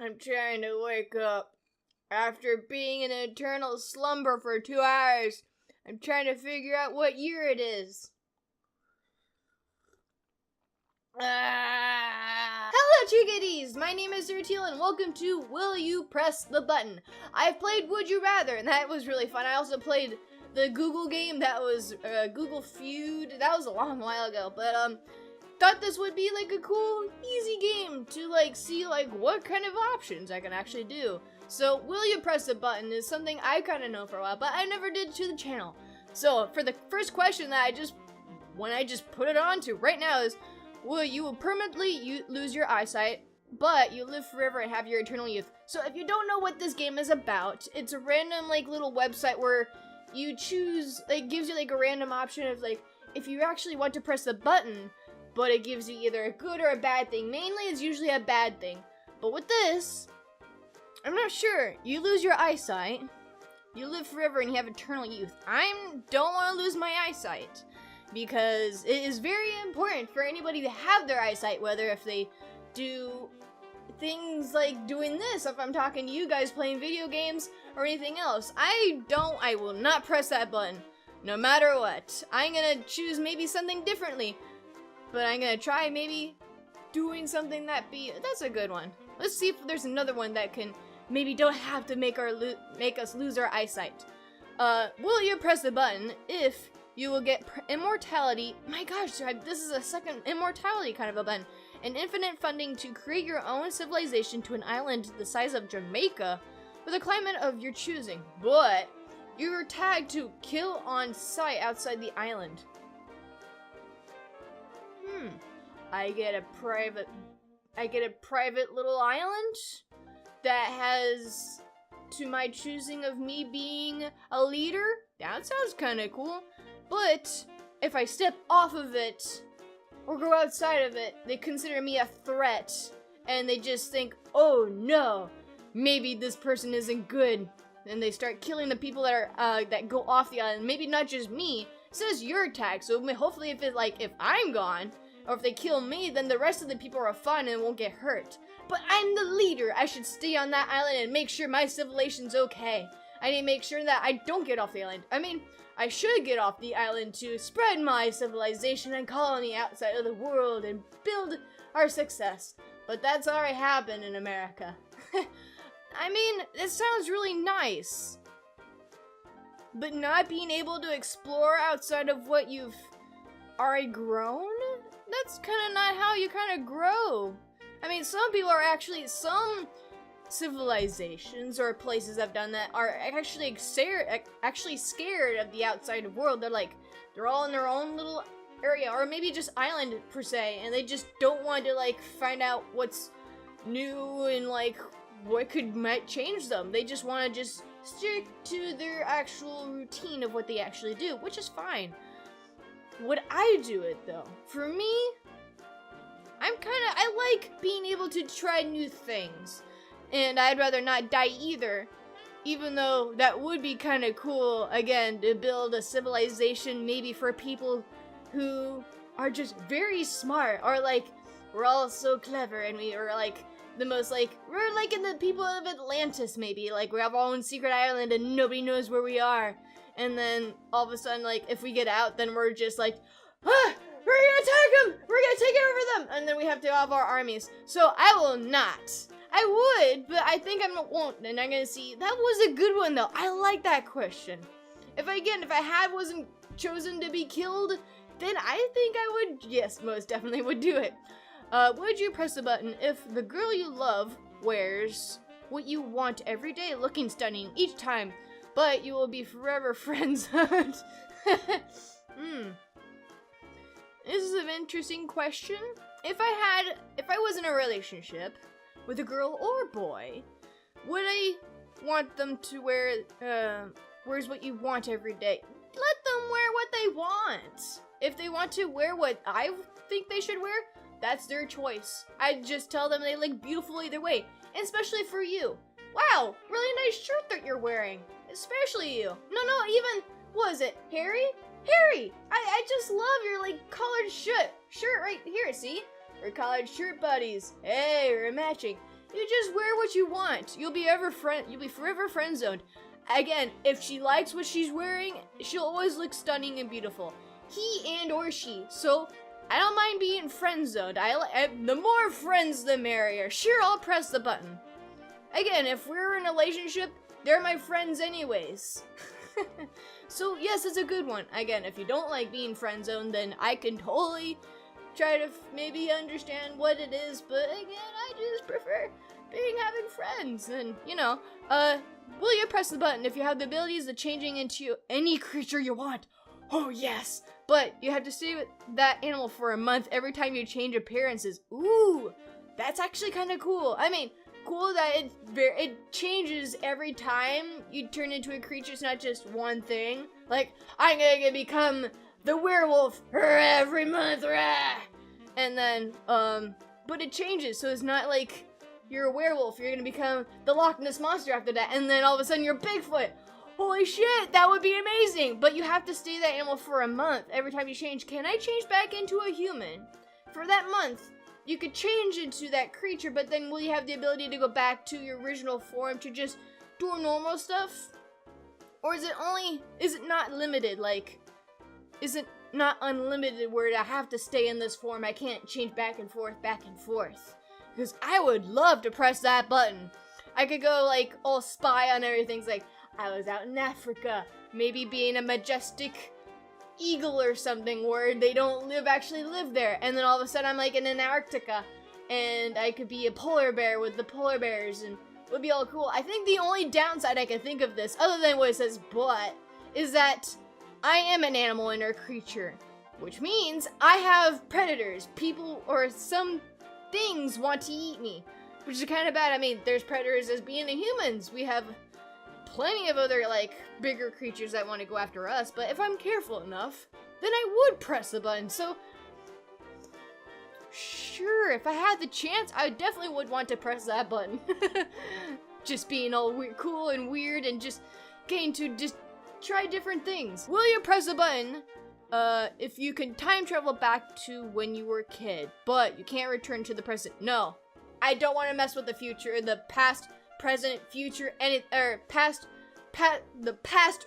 I'm trying to wake up. After being in an eternal slumber for 2 hours, I'm trying to figure out what year it is. Hello, chickadees! My name is Sarahtiel, and welcome to Will You Press the Button? I've played Would You Rather, and that was really fun. I also played the Google game, that was Google Feud. That was a long while ago, but thought this would be like a cool, easy game to like see like what kind of options I can actually do. So, Will You Press the Button is something I kind of know for a while, but I never did to the channel. So, for the first question that I just put it on to right now is, will you permanently lose your eyesight, but you live forever and have your eternal youth? So, if you don't know what this game is about, it's a random like little website where you choose, like, gives you like a random option of like, if you actually want to press the button, but it gives you either a good or a bad thing. Mainly, it's usually a bad thing. But with this, I'm not sure. You lose your eyesight, you live forever, and you have eternal youth. I don't want to lose my eyesight, because it is very important for anybody to have their eyesight, whether if they do things like doing this, if I'm talking to you guys playing video games, or anything else. I will not press that button, no matter what. I'm gonna choose maybe something differently, but I'm gonna try maybe doing something that's a good one. Let's see if there's another one that can maybe don't have to make us lose our eyesight. Will you press the button if you will get immortality? My gosh, this is a second immortality kind of a button. And infinite funding to create your own civilization to an island the size of Jamaica with a climate of your choosing. But you are tagged to kill on sight outside the island. I get a private little island that has, to my choosing of me being a leader. That sounds kind of cool. But if I step off of it or go outside of it, they consider me a threat, and they just think, oh no, maybe this person isn't good, and they start killing the people that are that go off the island. Maybe not just me. It says you're attacked, so hopefully if I'm gone, or if they kill me, then the rest of the people are fine and won't get hurt. But I'm the leader. I should stay on that island and make sure my civilization's okay. I need to make sure that I don't get off the island. I mean, I should get off the island to spread my civilization and colony outside of the world and build our success. But that's already happened in America. I mean, it sounds really nice. But not being able to explore outside of what you've already grown? That's kind of not how you kind of grow. I mean, some civilizations or places I've done that are actually scared of the outside world. They're all in their own little area, or maybe just island per se, and they just don't want to like find out what's new and like what might change them. They just want to just stick to their actual routine of what they actually do, which is fine. Would I do it though? For me, I like being able to try new things. And I'd rather not die either. Even though that would be kind of cool, again, to build a civilization maybe for people who are just very smart. Or like, we're all so clever and we are like the most like, we're like in the people of Atlantis maybe. Like we have our own secret island and nobody knows where we are. And then all of a sudden, like, if we get out, then we're just like, we're gonna attack them! We're gonna take over them! And then we have to have our armies. So I will not. I would, but I think I won't. And I'm gonna see. That was a good one, though. I like that question. If I wasn't chosen to be killed, then I think I would, yes, most definitely would do it. Would you press the button if the girl you love wears what you want every day, looking stunning each time, but you will be forever friend-zoned? This is an interesting question. If I was in a relationship with a girl or boy, would I want them to wears what you want every day? Let them wear what they want. If they want to wear what I think they should wear, that's their choice. I just tell them they look beautiful either way, and especially for you. Wow, really nice shirt that you're wearing. Especially you. No, even, what is it, Harry? Harry! I just love your, like, collared shirt right here, see? We're collared shirt buddies. Hey, we're matching. You just wear what you want. You'll be forever friend zoned. Again, if she likes what she's wearing, she'll always look stunning and beautiful. He and or she. So I don't mind being friend zoned. The more friends, the merrier. Sure, I'll press the button. Again, if we're in a relationship, they're my friends anyways. So yes, it's a good one. Again, if you don't like being friend zoned, then I can totally try to maybe understand what it is. But again, I just prefer having friends. And will you press the button if you have the abilities of changing into any creature you want? Oh yes, but you have to stay with that animal for a month every time you change appearances. Ooh, that's actually kind of cool. I mean, cool that it changes every time you turn into a creature. It's not just one thing. Like, I'm gonna become the werewolf every month, rah! And then, but it changes, so it's not like you're a werewolf. You're gonna become the Loch Ness Monster after that, and then all of a sudden you're Bigfoot. Holy shit, that would be amazing! But you have to stay that animal for a month every time you change. Can I change back into a human? For that month, you could change into that creature, but then will you have the ability to go back to your original form to just do normal stuff? Or is it not limited? Like, is it not unlimited where I have to stay in this form? I can't change back and forth. Because I would love to press that button. I could go like all spy on everything. It's like, I was out in Africa, maybe being a majestic eagle or something where they don't actually live there. And then all of a sudden I'm like in Antarctica and I could be a polar bear with the polar bears and it would be all cool. I think the only downside I can think of this, other than what it says but, is that I am an animal and a creature. Which means I have predators. People or some things want to eat me. Which is kind of bad. I mean, there's predators as being the humans. We have plenty of other, like, bigger creatures that want to go after us, but if I'm careful enough, then I would press the button. So, sure, if I had the chance, I definitely would want to press that button. Just being all cool and weird and just getting to just try different things. Will you press the button if you can time travel back to when you were a kid, but you can't return to the present? No, I don't want to mess with the future, the past, present, future, the past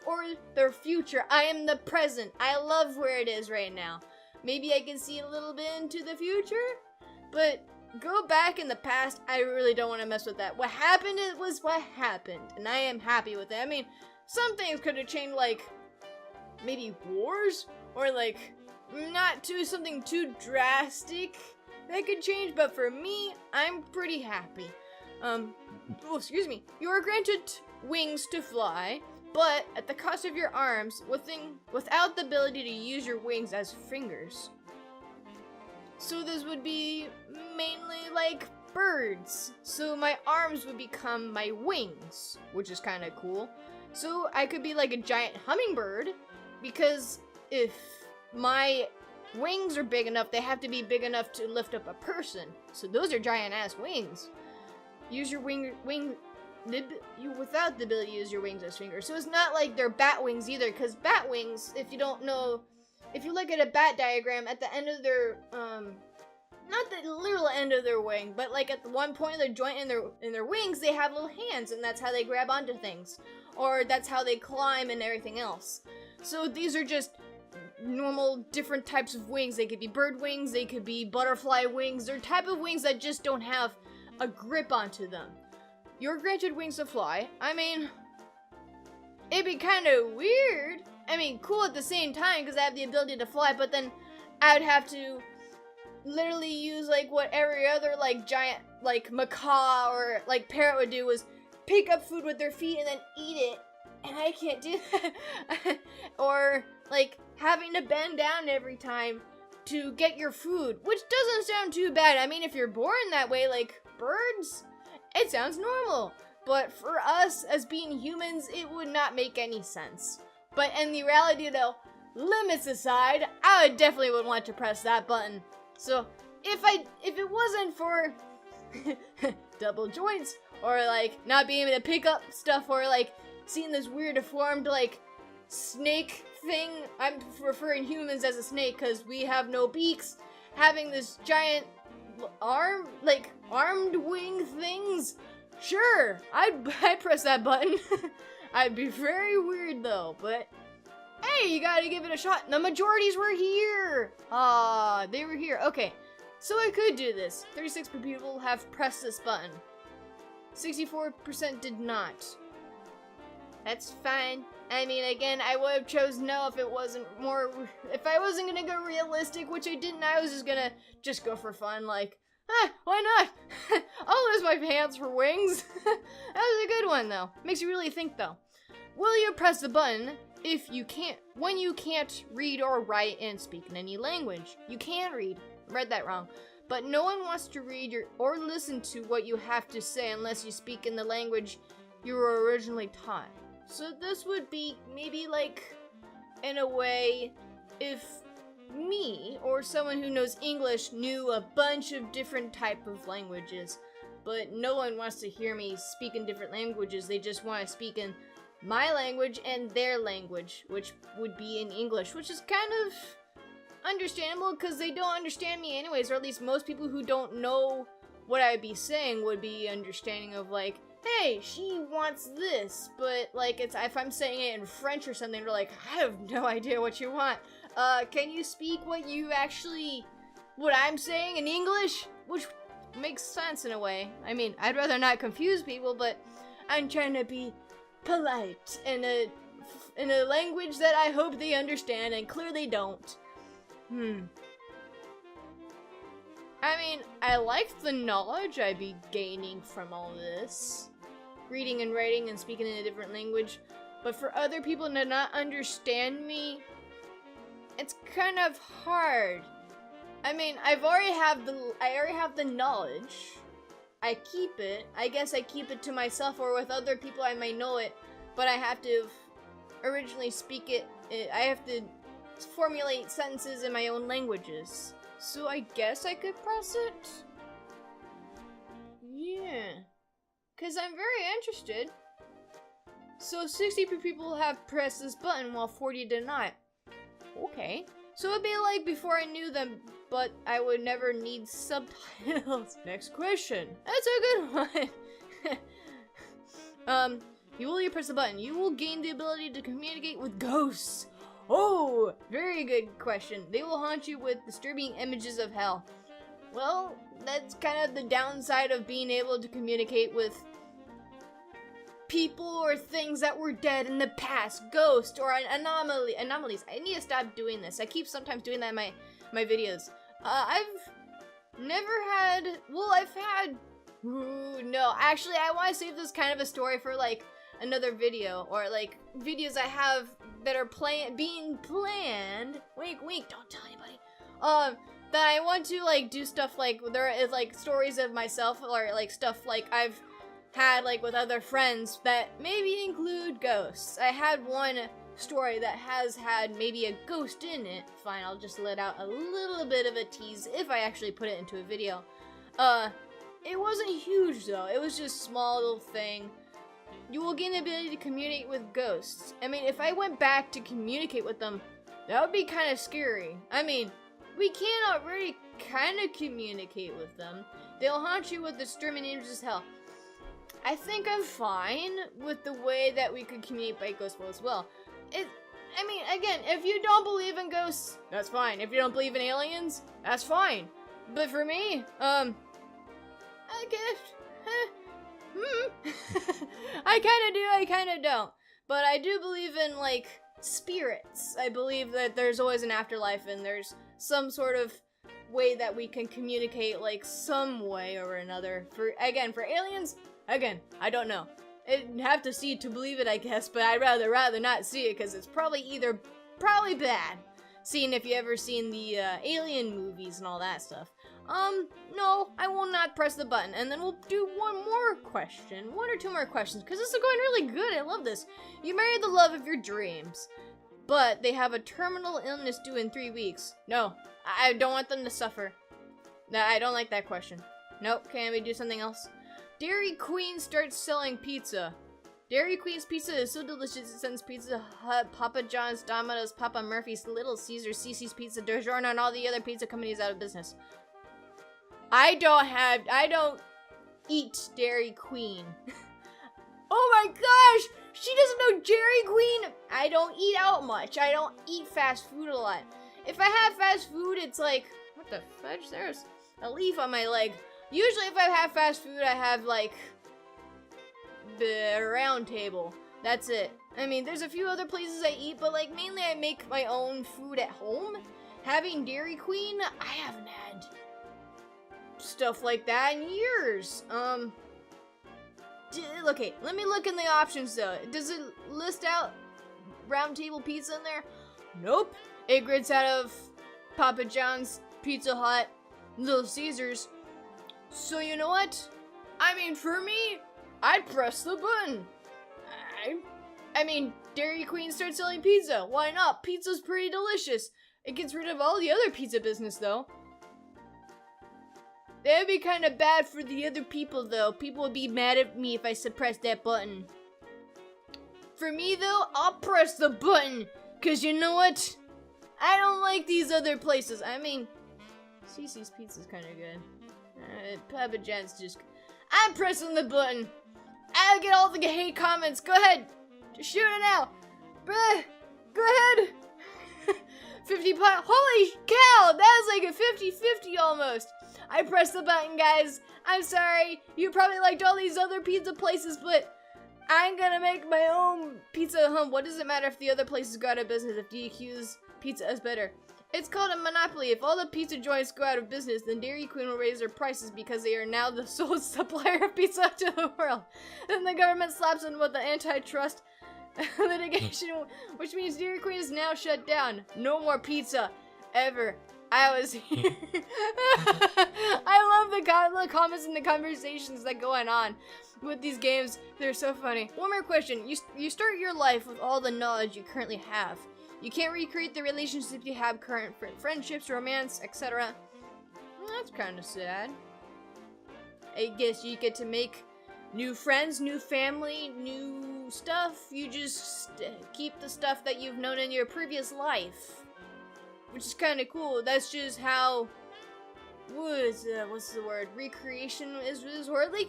or the future. I am the present. I love where it is right now. Maybe I can see a little bit into the future, but go back in the past, I really don't want to mess with that. What happened was what happened, and I am happy with it. I mean, some things could have changed, like maybe wars, or like not to something too drastic that could change, but for me, I'm pretty happy. Excuse me. You are granted wings to fly, but at the cost of your arms, without the ability to use your wings as fingers. So this would be mainly like birds. So my arms would become my wings, which is kind of cool. So I could be like a giant hummingbird, because if my wings are big enough, they have to be big enough to lift up a person. So those are giant ass wings. Use your without the ability to use your wings as fingers. So it's not like they're bat wings either, because bat wings, if you don't know, if you look at a bat diagram, at the end of their, not the literal end of their wing, but like at the one point of their joint in their wings, they have little hands, and that's how they grab onto things. Or that's how they climb and everything else. So these are just normal, different types of wings. They could be bird wings, they could be butterfly wings. They're type of wings that just don't have a grip onto them. You're granted wings to fly. I mean, it'd be kind of weird. I mean, cool at the same time because I have the ability to fly, but then I'd have to literally use like what every other like giant like macaw or like parrot would do, was pick up food with their feet and then eat it. And I can't do that. Or like having to bend down every time to get your food, which doesn't sound too bad. I mean, if you're born that way, like birds, it sounds normal. But for us, as being humans, it would not make any sense. But in the reality though, limits aside, I definitely would want to press that button. So if it wasn't for double joints, or like not being able to pick up stuff, or like seeing this weird deformed like snake thing, I'm referring humans as a snake because we have no beaks, having this giant armed wing things? Sure, I'd press that button. I'd be very weird though, but hey, you gotta give it a shot. The majorities were here. They were here. Okay, so I could do this. 36 people have pressed this button. 64% did not. That's fine. I mean, again, I would have chose no if it wasn't if I wasn't gonna go realistic, which I didn't. I was just gonna go for fun, like, why not? I'll lose my pants for wings. That was a good one, though. Makes you really think, though. Will you press the button when you can't read or write and speak in any language? You can read. Read that wrong. But no one wants to read or listen to what you have to say unless you speak in the language you were originally taught. So this would be maybe like, in a way, if me or someone who knows English knew a bunch of different type of languages, but no one wants to hear me speak in different languages. They just want to speak in my language and their language, which would be in English, which is kind of understandable because they don't understand me anyways, or at least most people who don't know what I'd be saying would be understanding of like, hey, she wants this, but like if I'm saying it in French or something, they're like, I have no idea what you want. Can you speak what I'm saying in English? Which makes sense in a way. I mean, I'd rather not confuse people, but I'm trying to be polite in a language that I hope they understand and clearly don't. I mean, I like the knowledge I'd be gaining from all this. Reading and writing and speaking in a different language. But for other people to not understand me, it's kind of hard. I mean, I already have the knowledge. I keep it. I guess I keep it to myself, or with other people I may know it, but I have to originally speak it. I have to formulate sentences in my own languages. So I guess I could press it? Yeah. Because I'm very interested. So 60 people have pressed this button while 40 did not. Okay. So it'd be like before I knew them, but I would never need subtitles. Next question. That's a good one. You press the button. You will gain the ability to communicate with ghosts. Oh, very good question. They will haunt you with disturbing images of hell. Well, that's kind of the downside of being able to communicate with people or things that were dead in the past, ghosts or anomalies. I need to stop doing this. I keep sometimes doing that in my videos. No, actually, I want to save this kind of a story for like another video, or like videos I have that are being planned. Wink, wink, don't tell anybody. That I want to like do stuff like there is like stories of myself, or like stuff like I've had like with other friends that maybe include ghosts. I had one story that has had maybe a ghost in it. Fine, I'll just let out a little bit of a tease if I actually put it into a video. It wasn't huge though. It was just a small little thing. You will gain the ability to communicate with ghosts. I mean, if I went back to communicate with them, that would be kind of scary. I mean, we can already kind of communicate with them. They'll haunt you with disturbing images as hell. I think I'm fine with the way that we could communicate by ghosts as well. I mean, again, if you don't believe in ghosts, that's fine. If you don't believe in aliens, that's fine. But for me, I guess, I kind of do, I kind of don't. But I do believe in, like, spirits. I believe that there's always an afterlife and there's some sort of way that we can communicate, like, some way or another. For aliens, again, I don't know. I'd have to see it to believe it, I guess, but I'd rather not see it, because it's probably bad. Seeing if you ever seen the Alien movies and all that stuff. No, I will not press the button. And then we'll do one or two more questions, because this is going really good. I love this. You marry the love of your dreams, but they have a terminal illness due in 3 weeks. No, I don't want them to suffer. I don't like that question. Nope, can we do something else? Dairy Queen starts selling pizza. Dairy Queen's pizza is so delicious it sends Pizza Hut, Papa John's, Domino's, Papa Murphy's, Little Caesars, Cici's Pizza, DiGiorno, and all the other pizza companies out of business. I don't eat Dairy Queen. Oh my gosh! She doesn't know Dairy Queen! I don't eat out much. I don't eat fast food a lot. If I have fast food, it's like, what the fudge? There's a leaf on my leg. Usually if I have fast food, I have like the Round Table. That's it. I mean, there's a few other places I eat, but like mainly I make my own food at home. Having Dairy Queen, I haven't had stuff like that in years. Okay, let me look in the options though. Does it list out Round Table Pizza in there? Nope. It grids out of Papa John's, Pizza Hut, Little Caesars. So you know what? I mean, for me, I'd press the button. I mean, Dairy Queen starts selling pizza. Why not? Pizza's pretty delicious. It gets rid of all the other pizza business though. That would be kind of bad for the other people though. People would be mad at me if I suppressed that button. For me though, I'll press the button. Cause you know what? I don't like these other places. I mean, Cece's Pizza's kind of good. Papa John's just... I'm pressing the button. I'll get all the hate comments. Go ahead. Just shoot it out. Bruh. Go ahead. 50 pot. Holy cow. That was like a 50-50 almost. I pressed the button, guys. I'm sorry. You probably liked all these other pizza places, but I'm gonna make my own pizza home. What does it matter if the other places go out of business if DQ's pizza is better? It's called a monopoly. If all the pizza joints go out of business, then Dairy Queen will raise their prices because they are now the sole supplier of pizza to the world. Then the government slaps them with the antitrust litigation, which means Dairy Queen is now shut down. No more pizza. Ever. I was here. I love the comments and the conversations that go on with these games. They're so funny. One more question. You start your life with all the knowledge you currently have. You can't recreate the relationships you have, current friendships, romance, etc. Well, that's kind of sad. I guess you get to make new friends, new family, new stuff. You just keep the stuff that you've known in your previous life. Which is kind of cool. That's just how... what's the word? Recreation is word. Like,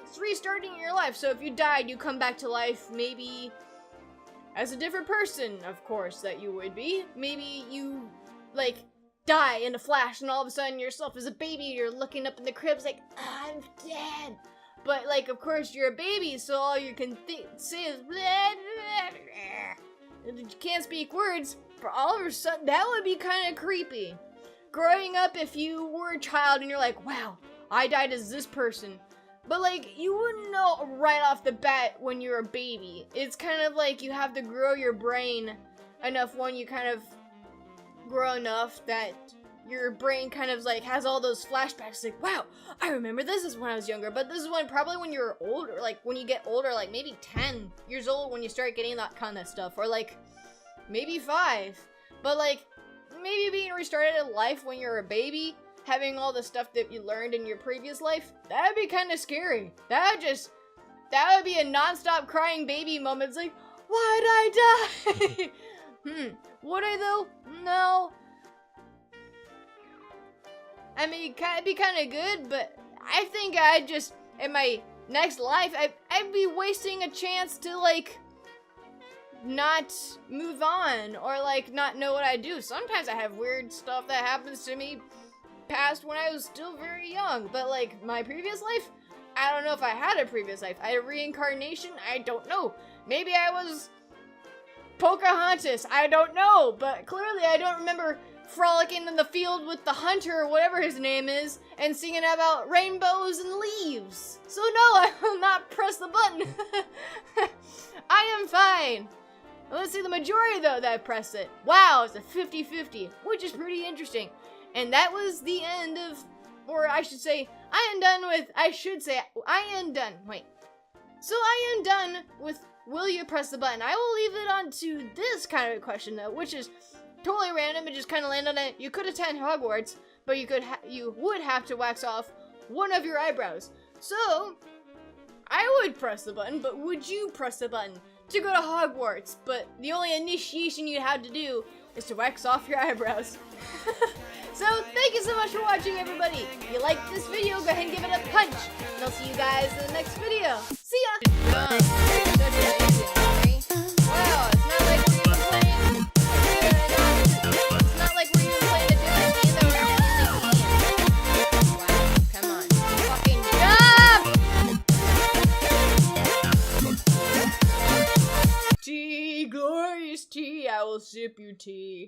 it's restarting your life. So if you died, you come back to life, maybe... as a different person, of course, that you would be. Maybe you, like, die in a flash and all of a sudden yourself as a baby, you're looking up in the cribs like, I'm dead. But, like, of course, you're a baby, so all you can say is, blah, blah, blah. You can't speak words, but all of a sudden, that would be kind of creepy. Growing up, if you were a child and you're like, wow, I died as this person. But, like, you wouldn't know right off the bat when you're a baby. It's kind of like you have to grow your brain enough when you kind of grow enough that your brain kind of, like, has all those flashbacks. Like, wow, I remember this is when I was younger. But this is probably when you're older. Like, when you get older, like, maybe 10 years old when you start getting that kind of stuff. Or, like, maybe 5. But, like, maybe being restarted in life when you're a baby, having all the stuff that you learned in your previous life, that'd be kind of scary. That would be a non-stop crying baby moment. It's like, why'd I die? Would I though? No. I mean, it'd be kind of good, but I think I'd just, in my next life, I'd be wasting a chance to, like, not move on, or, like, not know what I do. Sometimes I have weird stuff that happens to me past when I was still very young, but, like, my previous life, I don't know if I had a previous life. I had a reincarnation, I don't know. Maybe I was Pocahontas, I don't know, but clearly I don't remember frolicking in the field with the hunter, or whatever his name is, and singing about rainbows and leaves. So no, I will not press the button. I am fine. Let's see the majority, though, that pressed it. Wow, it's a 50-50, which is pretty interesting. And that was the end of, or I should say, I am done with will you press the button? I will leave it on to this kind of question, though, which is totally random. It just kind of landed on it. You could attend Hogwarts, but you would have to wax off one of your eyebrows. So, I would press the button, but would you press the button to go to Hogwarts? But the only initiation you'd have to do is to wax off your eyebrows. So, thank you so much for watching, everybody. If you liked this video, go ahead and give it a punch. And I'll see you guys in the next video. See ya! Wow, it's not like we're even playing. It's not like we're even playing a different game that we're using. Wow, come on. Fucking jump! Tea, glorious tea, I will sip your tea.